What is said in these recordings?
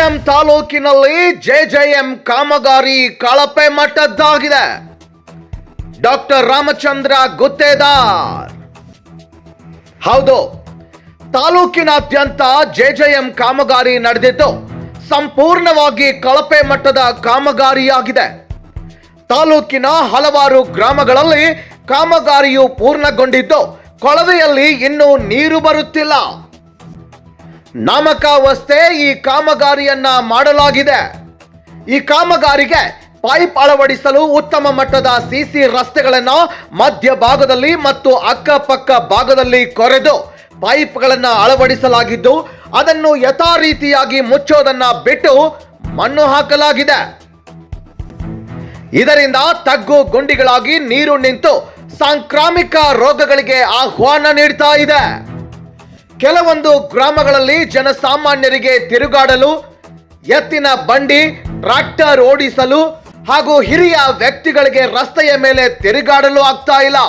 ಸೇಡಂ ತಾಲೂಕಿನಲ್ಲಿ ಜೆಜೆಎಂ ಕಾಮಗಾರಿ ಕಳಪೆ ಮಟ್ಟದ್ದಾಗಿದೆ. ಡಾಕ್ಟರ್ ರಾಮಚಂದ್ರ ಗುತ್ತೇದಾರ್. ಹೌದು, ತಾಲೂಕಿನಾದ್ಯಂತ ಜೆಜೆಎಂ ಕಾಮಗಾರಿ ನಡೆದಿದ್ದು ಸಂಪೂರ್ಣವಾಗಿ ಕಳಪೆ ಮಟ್ಟದ ಕಾಮಗಾರಿಯಾಗಿದೆ. ತಾಲೂಕಿನ ಹಲವಾರು ಗ್ರಾಮಗಳಲ್ಲಿ ಕಾಮಗಾರಿಯು ಪೂರ್ಣಗೊಂಡಿದ್ದು ಕೊಳವೆಯಲ್ಲಿ ಇನ್ನೂ ನೀರು ಬರುತ್ತಿಲ್ಲ. ನಾಮಕಾವಸ್ಥೆ ಈ ಕಾಮಗಾರಿಯನ್ನ ಮಾಡಲಾಗಿದೆ. ಈ ಕಾಮಗಾರಿಗೆ ಪೈಪ್ ಅಳವಡಿಸಲು ಉತ್ತಮ ಮಟ್ಟದ ಸಿಸಿ ರಸ್ತೆಗಳನ್ನು ಮಧ್ಯ ಭಾಗದಲ್ಲಿ ಮತ್ತು ಅಕ್ಕಪಕ್ಕ ಭಾಗದಲ್ಲಿ ಕೊರೆದು ಪೈಪ್ಗಳನ್ನು ಅಳವಡಿಸಲಾಗಿದ್ದು ಅದನ್ನು ಯಥಾ ರೀತಿಯಾಗಿ ಮುಚ್ಚೋದನ್ನ ಬಿಟ್ಟು ಮಣ್ಣು ಹಾಕಲಾಗಿದೆ. ಇದರಿಂದ ತಗ್ಗು ಗುಂಡಿಗಳಾಗಿ ನೀರು ನಿಂತು ಸಾಂಕ್ರಾಮಿಕ ರೋಗಗಳಿಗೆ ಆಹ್ವಾನ ನೀಡ್ತಾ ಇದೆ. ಕೆಲವೊಂದು ಗ್ರಾಮಗಳಲ್ಲಿ ಜನಸಾಮಾನ್ಯರಿಗೆ ತಿರುಗಾಡಲು, ಎತ್ತಿನ ಬಂಡಿ, ಟ್ರಾಕ್ಟರ್ ಓಡಿಸಲು ಹಾಗೂ ಹಿರಿಯ ವ್ಯಕ್ತಿಗಳಿಗೆ ರಸ್ತೆಯ ಮೇಲೆ ತಿರುಗಾಡಲು ಆಗ್ತಾ ಇಲ್ಲ.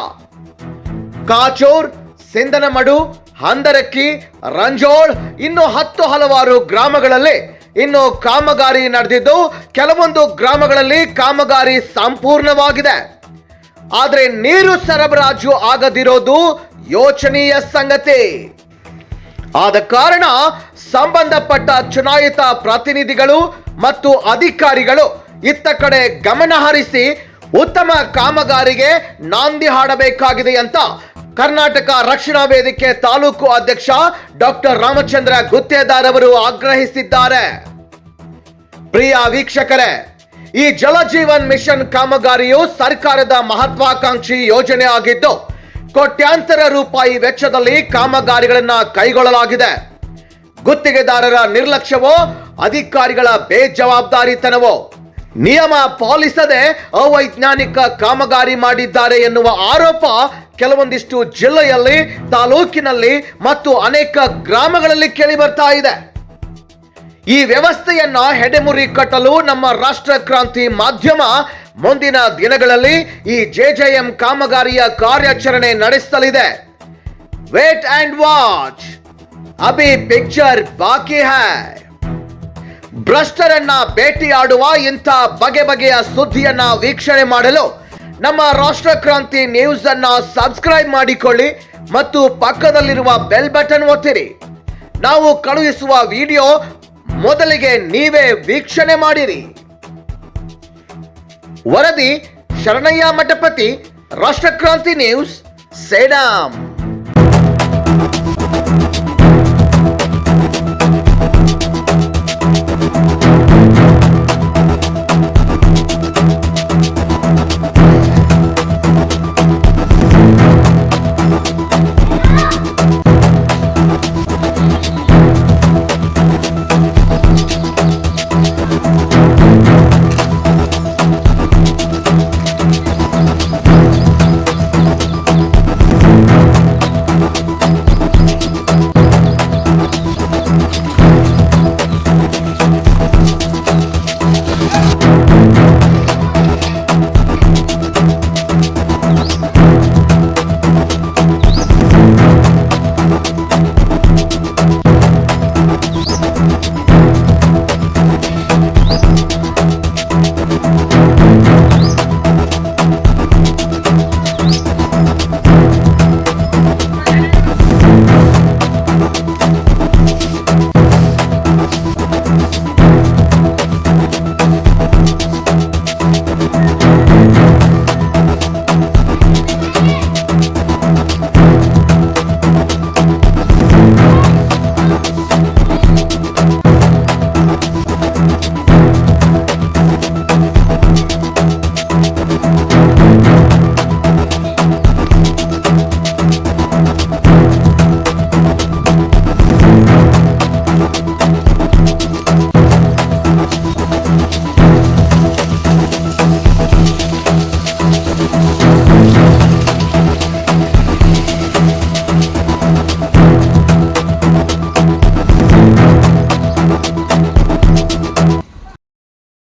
ಕಾಚೂರ್, ಸಿಂಧನಮಡು, ಹಂದರಕ್ಕಿ, ರಂಜೋಳ್ ಇನ್ನು ಹಲವಾರು ಗ್ರಾಮಗಳಲ್ಲಿ ಇನ್ನು ಕಾಮಗಾರಿ ನಡೆದಿದ್ದು ಕೆಲವೊಂದು ಗ್ರಾಮಗಳಲ್ಲಿ ಕಾಮಗಾರಿ ಸಂಪೂರ್ಣವಾಗಿದೆ. ಆದರೆ ನೀರು ಸರಬರಾಜು ಆಗದಿರೋದು ಯೋಚನೀಯ ಸಂಗತಿ. ಆದ ಕಾರಣ ಸಂಬಂಧಪಟ್ಟ ಚುನಾಯಿತ ಪ್ರತಿನಿಧಿಗಳು ಮತ್ತು ಅಧಿಕಾರಿಗಳು ಇತ್ತ ಕಡೆ ಗಮನ ಹರಿಸಿ ಉತ್ತಮ ಕಾಮಗಾರಿಗೆ ನಾಂದಿ ಹಾಡಬೇಕಾಗಿದೆ ಅಂತ ಕರ್ನಾಟಕ ರಕ್ಷಣಾ ವೇದಿಕೆ ತಾಲೂಕು ಅಧ್ಯಕ್ಷ ಡಾಕ್ಟರ್ ರಾಮಚಂದ್ರ ಗುತ್ತೇದಾರ್ ಅವರು ಆಗ್ರಹಿಸಿದ್ದಾರೆ. ಪ್ರಿಯ ವೀಕ್ಷಕರೇ, ಈ ಜಲಜೀವನ್ ಮಿಷನ್ ಕಾಮಗಾರಿಯು ಸರ್ಕಾರದ ಮಹತ್ವಾಕಾಂಕ್ಷಿ ಯೋಜನೆ ಆಗಿದ್ದು ಕೋಟ್ಯಾಂತರ ರೂಪಾಯಿ ವೆಚ್ಚದಲ್ಲಿ ಕಾಮಗಾರಿಗಳನ್ನ ಕೈಗೊಳ್ಳಲಾಗಿದೆ. ಗುತ್ತಿಗೆದಾರರ ನಿರ್ಲಕ್ಷ್ಯವೋ ಅಧಿಕಾರಿಗಳ ಬೇಜವಾಬ್ದಾರಿತನವೋ ನಿಯಮ ಪಾಲಿಸದೆ ಅವೈಜ್ಞಾನಿಕ ಕಾಮಗಾರಿ ಮಾಡಿದ್ದಾರೆ ಎನ್ನುವ ಆರೋಪ ಕೆಲವೊಂದಿಷ್ಟು ಜಿಲ್ಲೆಯಲ್ಲಿ, ತಾಲೂಕಿನಲ್ಲಿ ಮತ್ತು ಅನೇಕ ಗ್ರಾಮಗಳಲ್ಲಿ ಕೇಳಿ ಬರ್ತಾ ಇದೆ. ಈ ವ್ಯವಸ್ಥೆಯನ್ನ ಹೆಡೆಮುರಿ ಕಟ್ಟಲು ನಮ್ಮ ರಾಷ್ಟ್ರ ಕ್ರಾಂತಿ ಮಾಧ್ಯಮ ಮುಂದಿನ ದಿನಗಳಲ್ಲಿ ಈ ಜೆಜೆಎಂ ಕಾಮಗಾರಿಯ ಕಾರ್ಯಾಚರಣೆ ನಡೆಸಲಿದೆ. ವೇಟ್ ಅಂಡ್ ವಾಚ್, ಅಭಿ ಪಿಕ್ಚರ್ ಬಾಕಿ ಹೈ. ಭ್ರಷ್ಟರನ್ನ ಭೇಟಿಯಾಡುವ ಇಂಥ ಬಗೆ ಬಗೆಯ ಸುದ್ದಿಯನ್ನ ವೀಕ್ಷಣೆ ಮಾಡಲು ನಮ್ಮ ರಾಷ್ಟ್ರ ಕ್ರಾಂತಿ ನ್ಯೂಸ್ ಅನ್ನ ಸಬ್ಸ್ಕ್ರೈಬ್ ಮಾಡಿಕೊಳ್ಳಿ ಮತ್ತು ಪಕ್ಕದಲ್ಲಿರುವ ಬೆಲ್ ಬಟನ್ ಒತ್ತಿರಿ. ನಾವು ಕಳುಹಿಸುವ ವಿಡಿಯೋ ಮೊದಲಿಗೆ ನೀವೇ ವೀಕ್ಷಣೆ ಮಾಡಿರಿ. ವರದಿ ಶರಣಯ್ಯ ಮಠಪತಿ, ರಾಷ್ಟ್ರ ಕ್ರಾಂತಿ ನ್ಯೂಸ್, ಸೇಡಂ.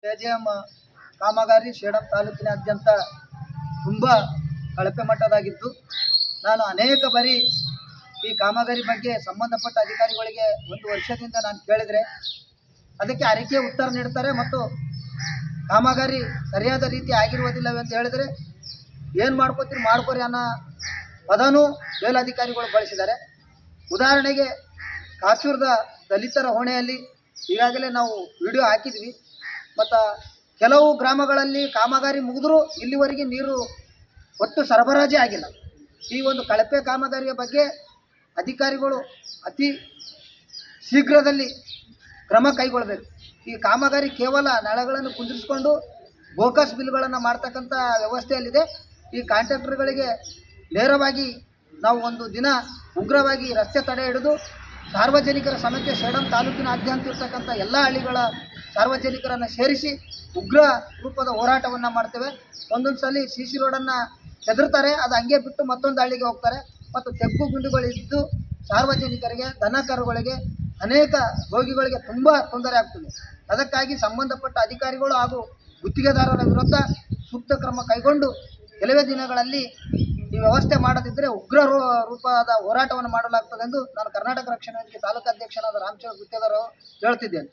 ಜೆಜೆಎಂ ಕಾಮಗಾರಿ ಸೇಡಂ ತಾಲೂಕಿನಾದ್ಯಂತ ತುಂಬ ಕಳಪೆ ಮಟ್ಟದಾಗಿದ್ದು, ನಾನು ಅನೇಕ ಬಾರಿ ಈ ಕಾಮಗಾರಿ ಬಗ್ಗೆ ಸಂಬಂಧಪಟ್ಟ ಅಧಿಕಾರಿಗಳಿಗೆ ಒಂದು ವರ್ಷದಿಂದ ನಾನು ಕೇಳಿದರೆ ಅದಕ್ಕೆ ಅರಿಕೆ ಉತ್ತರ ನೀಡ್ತಾರೆ ಮತ್ತು ಕಾಮಗಾರಿ ಸರಿಯಾದ ರೀತಿ ಆಗಿರುವುದಿಲ್ಲವೇ ಅಂತ ಹೇಳಿದರೆ ಏನು ಮಾಡ್ಕೋತೀರಿ ಮಾಡ್ಕೋರಿ ಅನ್ನೋ ಪದನೂ ಮೇಲಧಿಕಾರಿಗಳು ಬಳಸಿದ್ದಾರೆ. ಉದಾಹರಣೆಗೆ ಕಾಚೂರದ ದಲಿತರ ಹೊಣೆಯಲ್ಲಿ ಈಗಾಗಲೇ ನಾವು ವಿಡಿಯೋ ಹಾಕಿದ್ವಿ. ಮತ್ತು ಕೆಲವು ಗ್ರಾಮಗಳಲ್ಲಿ ಕಾಮಗಾರಿ ಮುಗಿದ್ರೂ ಇಲ್ಲಿವರೆಗೆ ನೀರು ಒಟ್ಟು ಸರಬರಾಜೇ ಆಗಿಲ್ಲ. ಈ ಒಂದು ಕಳಪೆ ಕಾಮಗಾರಿಯ ಬಗ್ಗೆ ಅಧಿಕಾರಿಗಳು ಅತಿ ಶೀಘ್ರದಲ್ಲಿ ಕ್ರಮ ಕೈಗೊಳ್ಳಬೇಕು. ಈ ಕಾಮಗಾರಿ ಕೇವಲ ನಳಗಳನ್ನು ಕುಂದಿರಿಸಿಕೊಂಡು ಬೋಕಸ್ ಬಿಲ್ಗಳನ್ನು ಮಾಡ್ತಕ್ಕಂಥ ವ್ಯವಸ್ಥೆಯಲ್ಲಿದೆ. ಈ ಕಾಂಟ್ರಾಕ್ಟರ್ಗಳಿಗೆ ನೇರವಾಗಿ ನಾವು ಒಂದು ದಿನ ಉಗ್ರವಾಗಿ ರಸ್ತೆ ತಡೆ ಹಿಡಿದು ಸಾರ್ವಜನಿಕರ ಸಮಸ್ಯೆ ಸೇಡಂ ತಾಲೂಕಿನಾದ್ಯಂತ ಇರ್ತಕ್ಕಂಥ ಎಲ್ಲ ಹಳ್ಳಿಗಳ ಸಾರ್ವಜನಿಕರನ್ನು ಸೇರಿಸಿ ಉಗ್ರ ರೂಪದ ಹೋರಾಟವನ್ನು ಮಾಡ್ತೇವೆ. ಒಂದೊಂದು ಸಲ ಸಿ ಸಿ ರೋಡನ್ನು ಹೆದರ್ತಾರೆ, ಅದು ಹಂಗೆ ಬಿಟ್ಟು ಮತ್ತೊಂದು ಹಳ್ಳಿಗೆ ಹೋಗ್ತಾರೆ ಮತ್ತು ತೆಗ್ಗು ಗುಂಡಿಗಳಿದ್ದು ಸಾರ್ವಜನಿಕರಿಗೆ, ದನ ಕರುಗಳಿಗೆ, ಅನೇಕ ರೋಗಿಗಳಿಗೆ ತುಂಬ ತೊಂದರೆ ಆಗ್ತದೆ. ಅದಕ್ಕಾಗಿ ಸಂಬಂಧಪಟ್ಟ ಅಧಿಕಾರಿಗಳು ಹಾಗೂ ಗುತ್ತಿಗೆದಾರರ ವಿರುದ್ಧ ಸೂಕ್ತ ಕ್ರಮ ಕೈಗೊಂಡು ಕೆಲವೇ ದಿನಗಳಲ್ಲಿ ಈ ವ್ಯವಸ್ಥೆ ಮಾಡದಿದ್ದರೆ ಉಗ್ರ ರೂಪದ ಹೋರಾಟವನ್ನು ಮಾಡಲಾಗ್ತದೆ ಎಂದು ನಾನು ಕರ್ನಾಟಕ ರಕ್ಷಣಾ ವೇದಿಕೆ ತಾಲೂಕು ಅಧ್ಯಕ್ಷರಾದ ರಾಮಚಂದ್ರ ಗುತ್ತೇದಾರ್ ಹೇಳ್ತಿದ್ದೇನೆ.